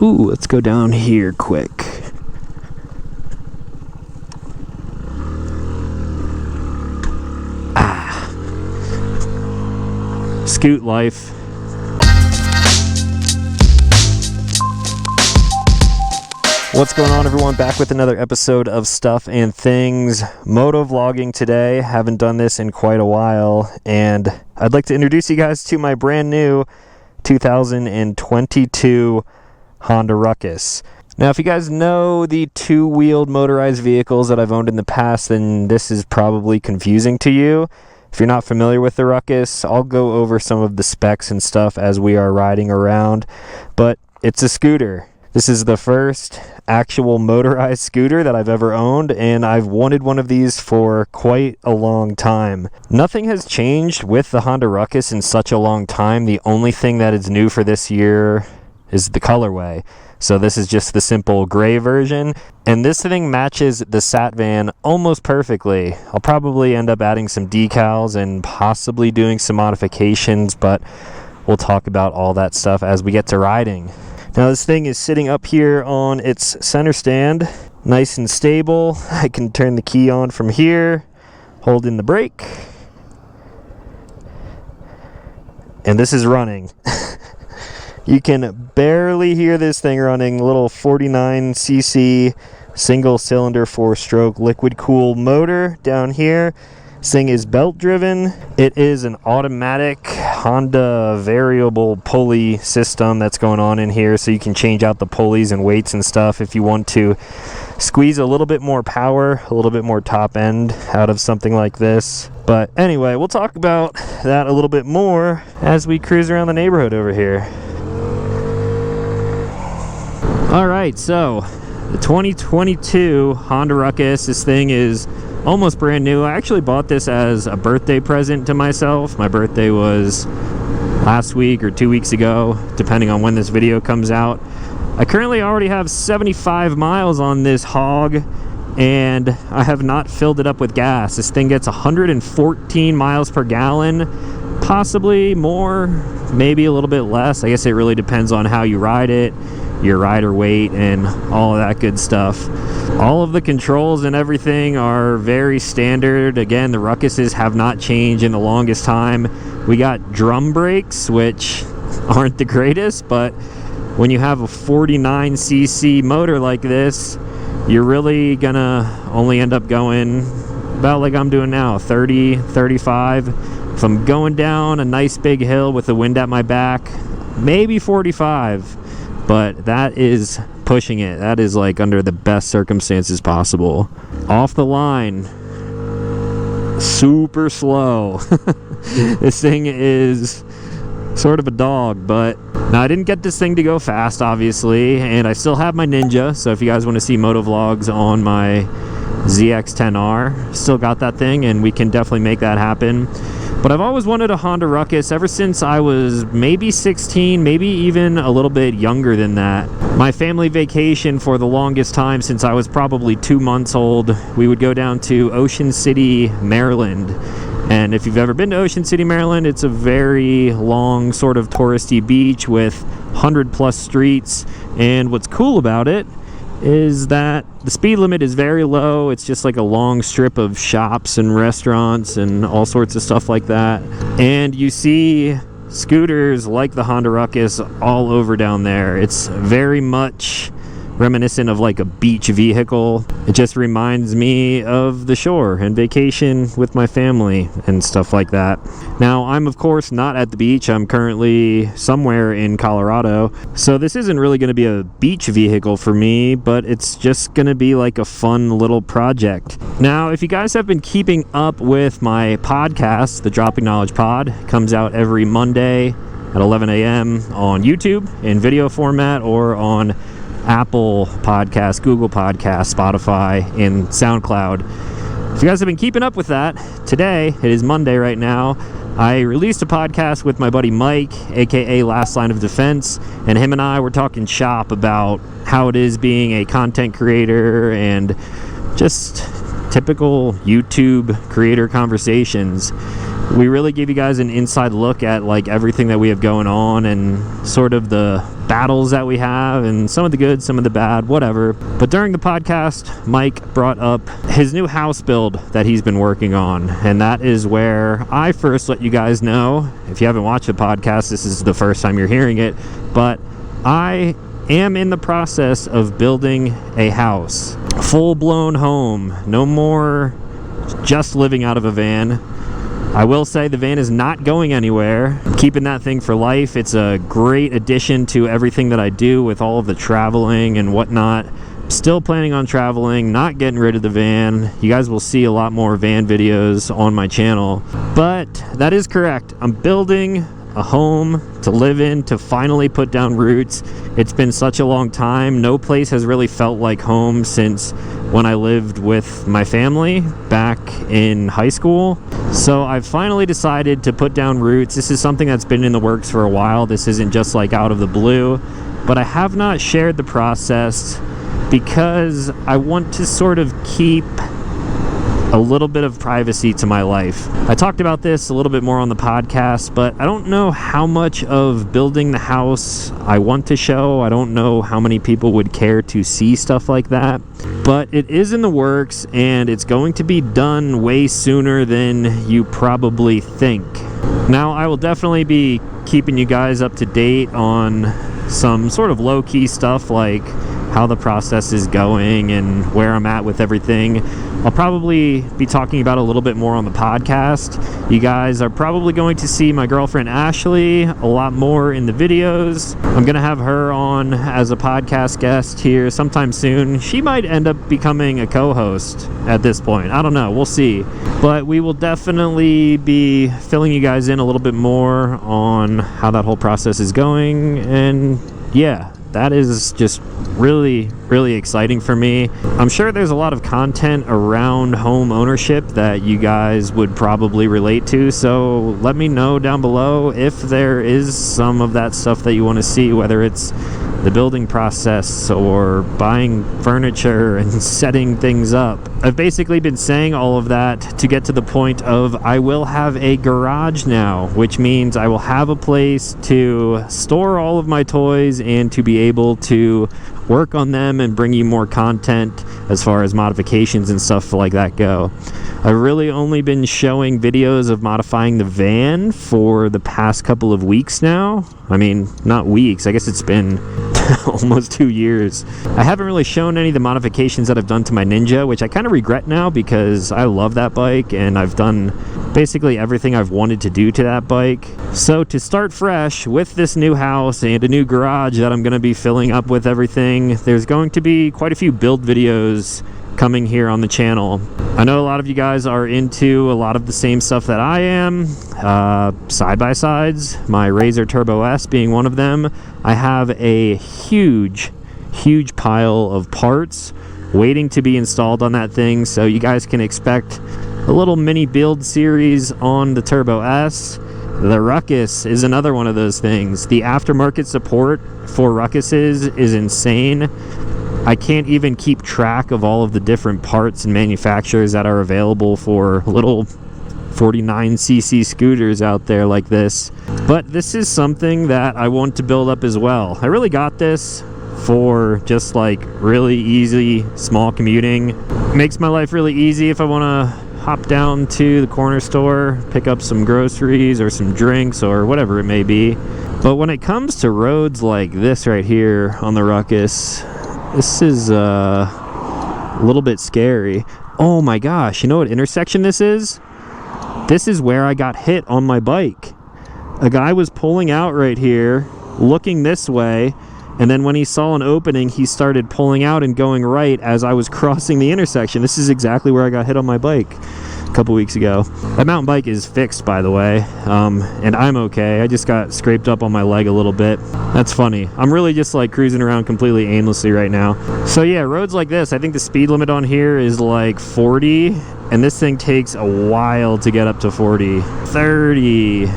Ooh, let's go down here quick. Scoot life. What's going on, everyone? Back with another episode of Stuff and Things. Moto vlogging today. Haven't done this in quite a while, and I'd like to introduce you guys to my brand new 2022 Honda Ruckus. Now, if you guys know the two-wheeled motorized vehicles that I've owned in the past, then this is probably confusing to you. If you're not familiar with the Ruckus, I'll go over some of the specs and stuff as we are riding around, but it's a scooter. This is the first actual motorized scooter that I've ever owned, and I've wanted one of these for quite a long time. Nothing has changed with the Honda Ruckus in such a long time. The only thing that is new for this year is the colorway. So this is just the simple gray version, and this thing matches the Sat Van almost perfectly. I'll probably end up adding some decals and possibly doing some modifications, but we'll talk about all that stuff as we get to riding. Now, this thing is sitting up here on its center stand, nice and stable. I can turn the key on from here, hold in the brake, and this is running. You can barely hear this thing running. Little 49cc single cylinder 4-stroke liquid cooled motor down here. This thing is belt driven. It is an automatic Honda variable pulley system that's going on in here, so you can change out the pulleys and weights and stuff if you want to squeeze a little bit more power, a little bit more top end out of something like this. But anyway, we'll talk about that a little bit more as we cruise around the neighborhood over here. Alright, so the 2022 Honda Ruckus. This thing is almost brand new. I actually bought this as a birthday present to myself. My birthday was last week or 2 weeks ago, depending on when this video comes out. I currently already have 75 miles on this hog, and I have not filled it up with gas. This thing gets 114 miles per gallon, possibly more, maybe a little bit less. I guess it really depends on how you ride it, your rider weight, and all of that good stuff. All of the controls and everything are very standard. Again, the Ruckuses have not changed in the longest time. We got drum brakes, which aren't the greatest, but when you have a 49cc motor like this, you're really gonna only end up going about like I'm doing now, 30, 35. If I'm going down a nice big hill with the wind at my back, maybe 45. But that is pushing it. That is like under the best circumstances possible. Off the line, super slow. This thing is sort of a dog, but now I didn't get this thing to go fast, obviously, and I still have my Ninja, so if you guys want to see moto vlogs on my ZX-10R, still got that thing, and we can definitely make that happen. But I've always wanted a Honda Ruckus ever since I was maybe 16, maybe even a little bit younger than that. My family vacation for the longest time, since I was probably 2 months old, we would go down to Ocean City, Maryland. And if you've ever been to Ocean City, Maryland, it's a very long sort of touristy beach with 100+ streets. And what's cool about it is that the speed limit is very low. It's just like a long strip of shops and restaurants and all sorts of stuff like that. And you see scooters like the Honda Ruckus all over down there. It's very much reminiscent of like a beach vehicle. It just reminds me of the shore and vacation with my family and stuff like that. Now, I'm of course not at the beach. I'm currently somewhere in Colorado, so this isn't really going to be a beach vehicle for me, but it's just going to be like a fun little project. Now, if you guys have been keeping up with my podcast, the Dropping Knowledge Pod comes out every Monday at 11 a.m. on YouTube in video format, or on Apple Podcasts, Google Podcasts, Spotify, and SoundCloud. If you guys have been keeping up with that, today, it is Monday right now, I released a podcast with my buddy Mike, aka Last Line of Defense, and him and I were talking shop about how it is being a content creator and just typical YouTube creator conversations. we really give you guys an inside look at like everything that we have going on and sort of the battles that we have and some of the good, some of the bad, whatever. But during the podcast, Mike brought up his new house build that he's been working on, and that is where I first let you guys know. If you haven't watched the podcast, this is the first time you're hearing it, but I am in the process of building a house, full-blown home, no more just living out of a van. I will say the van is not going anywhere. I'm keeping that thing for life. It's a great addition to everything that I do with all of the traveling and whatnot. Still planning on traveling, not getting rid of the van. You guys will see a lot more van videos on my channel. But that is correct. I'm building a home to live in, to finally put down roots. It's been such a long time. No place has really felt like home since when I lived with my family back in high school. So I've finally decided to put down roots. This is something that's been in the works for a while. This isn't just like out of the blue, but I have not shared the process because I want to sort of keep a little bit of privacy to my life. I talked about this a little bit more on the podcast, but I don't know how much of building the house I want to show. I don't know how many people would care to see stuff like that, but it is in the works and it's going to be done way sooner than you probably think. Now, I will definitely be keeping you guys up to date on some sort of low-key stuff like how the process is going and where I'm at with everything. I'll probably be talking about a little bit more on the podcast. You guys are probably going to see my girlfriend Ashley a lot more in the videos. I'm gonna have her on as a podcast guest here sometime soon. She might end up becoming a co-host at this point. I don't know, we'll see. But we will definitely be filling you guys in a little bit more on how that whole process is going, and yeah, that is just really, really exciting for me. I'm sure there's a lot of content around home ownership that you guys would probably relate to, so let me know down below if there is some of that stuff that you want to see, whether it's the building process or buying furniture and setting things up. I've basically been saying all of that to get to the point of I will have a garage now, which means I will have a place to store all of my toys and to be able to work on them and bring you more content as far as modifications and stuff like that go. I've really only been showing videos of modifying the van for the past couple of weeks now. I mean, not weeks, I guess it's been almost 2 years. I haven't really shown any of the modifications that I've done to my Ninja, which I kind of regret now because I love that bike and I've done basically everything I've wanted to do to that bike. So to start fresh with this new house and a new garage that I'm going to be filling up with everything, there's going to be quite a few build videos coming here on the channel. I know a lot of you guys are into a lot of the same stuff that I am. Side-by-sides, my Razor Turbo S being one of them. I have a huge pile of parts waiting to be installed on that thing, so you guys can expect a little mini build series on the Turbo S. The Ruckus is another one of those things. The aftermarket support for Ruckuses is insane. I can't even keep track of all of the different parts and manufacturers that are available for little 49cc scooters out there like this. But this is something that I want to build up as well. I really got this for just like really easy, small commuting. Makes my life really easy if I want to hop down to the corner store, pick up some groceries or some drinks or whatever it may be. But when it comes to roads like this right here on the Ruckus, this is a little bit scary. Oh my gosh, you know what intersection this is? This is where I got hit on my bike. A guy was pulling out right here, looking this way, and then when he saw an opening, he started pulling out and going right as I was crossing the intersection. This is exactly where I got hit on my bike a couple weeks ago. That mountain bike is fixed, by the way, and I'm okay. I just got scraped up on my leg a little bit. That's funny. I'm really just like cruising around completely aimlessly right now. So yeah, roads like this, I think the speed limit on here is like 40, and this thing takes a while to get up to 40. 30,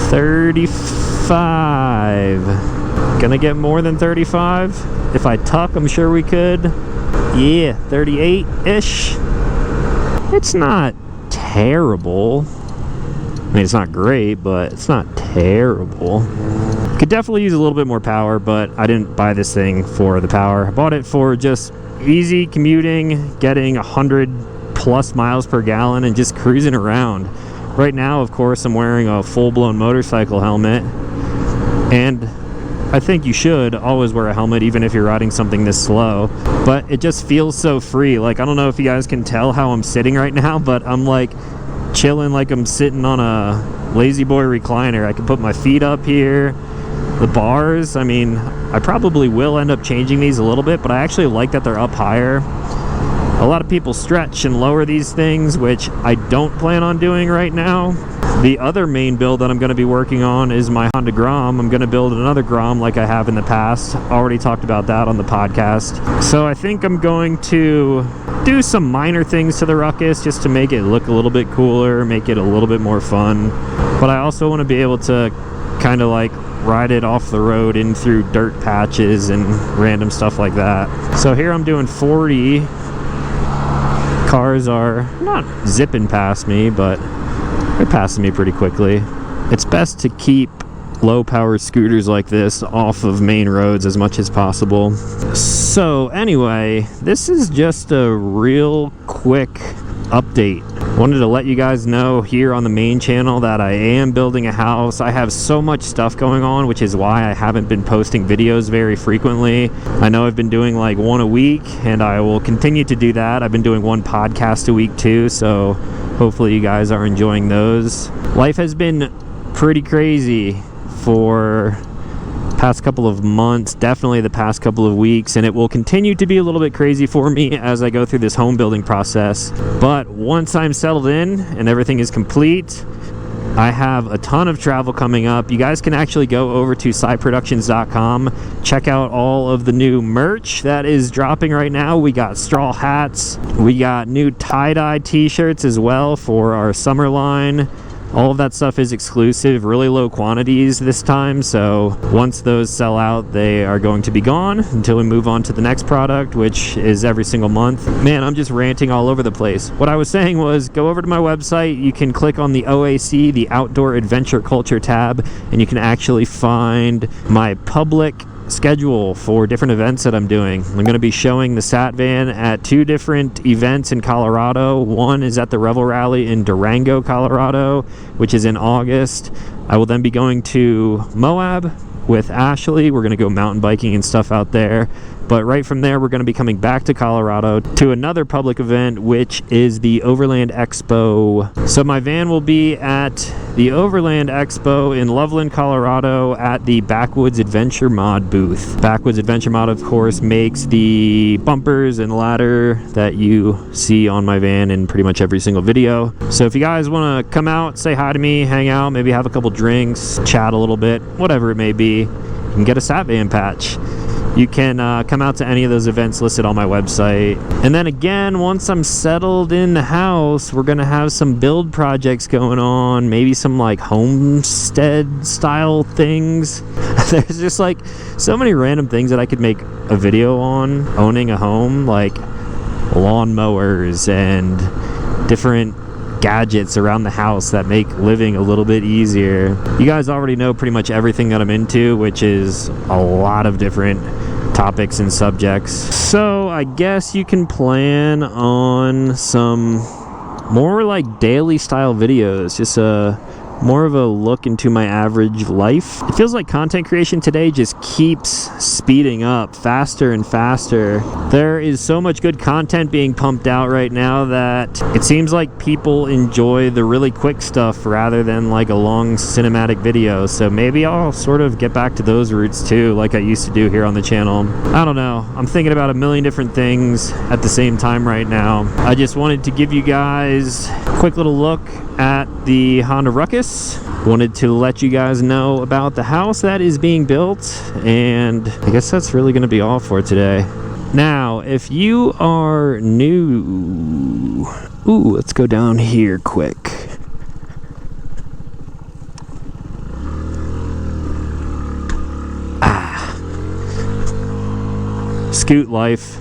35. Gonna get more than 35? If I tuck, I'm sure we could. Yeah, 38-ish. It's not terrible. mean, it's not great, but it's not terrible. Could definitely use a little bit more power, but I didn't buy this thing for the power. I bought it for just easy commuting, getting 100 plus miles per gallon and just cruising around. Right now, of course, I'm wearing a full-blown motorcycle helmet, and I think you should always wear a helmet even if you're riding something this slow, but it just feels so free. Like, I don't know if you guys can tell how I'm sitting right now, but I'm like chilling like I'm sitting on a lazy boy recliner. I can put my feet up here. The bars, I mean, I probably will end up changing these a little bit, but I actually like that they're up higher. A lot of people stretch and lower these things, which I don't plan on doing right now. The other main build that I'm going to be working on is my Honda Grom. I'm going to build another Grom like I have in the past. Already talked about that on the podcast. So I think I'm going to do some minor things to the Ruckus just to make it look a little bit cooler, make it a little bit more fun. But I also want to be able to kind of like ride it off the road in through dirt patches and random stuff like that. So here I'm doing 40. Cars are not zipping past me, but they're passing me pretty quickly. It's best to keep low-powered scooters like this off of main roads as much as possible. So anyway, this is just a real quick update. Wanted to let you guys know here on the main channel that I am building a house. I have so much stuff going on, which is why I haven't been posting videos very frequently. I know I've been doing like one a week, and I will continue to do that. I've been doing one podcast a week too, so hopefully you guys are enjoying those. Life has been pretty crazy for past couple of months, definitely the past couple of weeks, and it will continue to be a little bit crazy for me as I go through this home building process. But once I'm settled in and everything is complete, I have a ton of travel coming up. You guys can actually go over to SciProductions.com, check out all of the new merch that is dropping right now. We got straw hats, we got new tie-dye t-shirts as well for our summer line. All of that stuff is exclusive, really low quantities this time, so once those sell out, they are going to be gone until we move on to the next product, which is every single month. Man, I'm just ranting all over the place. What I was saying was, go over to my website, you can click on the OAC, the Outdoor Adventure Culture tab, and you can actually find my public schedule for different events that I'm doing. I'm going to be showing the Sat Van at 2 different events in Colorado. One is at the Revel Rally in Durango, Colorado, which is in August. I will then be going to Moab with Ashley. We're going to go mountain biking and stuff out there. But right from there, we're going to be coming back to Colorado to another public event, which is the Overland Expo. So my van will be at the Overland Expo in Loveland, Colorado at the Backwoods Adventure Mod booth. Backwoods Adventure Mod, of course, makes the bumpers and ladder that you see on my van in pretty much every single video. So if you guys want to come out, say hi to me, hang out, maybe have a couple drinks, chat a little bit, whatever it may be, you can get a Sat Van patch. You can come out to any of those events listed on my website. And then again, once I'm settled in the house, we're going to have some build projects going on, maybe some like homestead style things. There's just like so many random things that I could make a video on owning a home, like lawnmowers and different gadgets around the house that make living a little bit easier. You guys already know pretty much everything that I'm into, which is a lot of different topics and subjects. So I guess you can plan on some more like daily style videos, just more of a look into my average life. It feels like content creation today just keeps speeding up faster and faster. There is so much good content being pumped out right now that it seems like people enjoy the really quick stuff rather than like a long cinematic video. So maybe I'll sort of get back to those roots too, like I used to do here on the channel. I don't know. I'm thinking about a million different things at the same time right now. I just wanted to give you guys a quick little look at the Honda Ruckus. Wanted to let you guys know about the house that is being built, and I guess that's really going to be all for today. Now, if you are new... Ooh, let's go down here quick. Scoot life.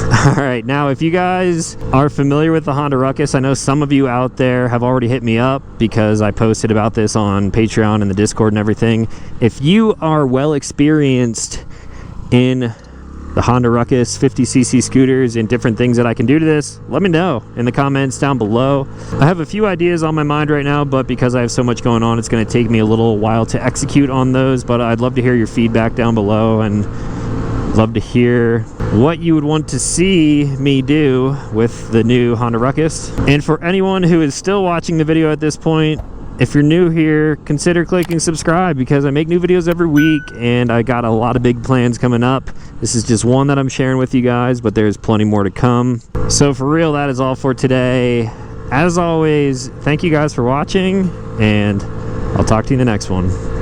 Alright, now if you guys are familiar with the Honda Ruckus, I know some of you out there have already hit me up because I posted about this on Patreon and the Discord and everything. If you are well experienced in the Honda Ruckus 50cc scooters and different things that I can do to this, let me know in the comments down below. I have a few ideas on my mind right now, but because I have so much going on, it's going to take me a little while to execute on those, but I'd love to hear your feedback down below and love to hear what you would want to see me do with the new Honda Ruckus. And for anyone who is still watching the video at this point, if you're new here, consider clicking subscribe because I make new videos every week and I got a lot of big plans coming up. This is just one that I'm sharing with you guys, but there's plenty more to come. So for real, that is all for today. As always, thank you guys for watching and I'll talk to you in the next one.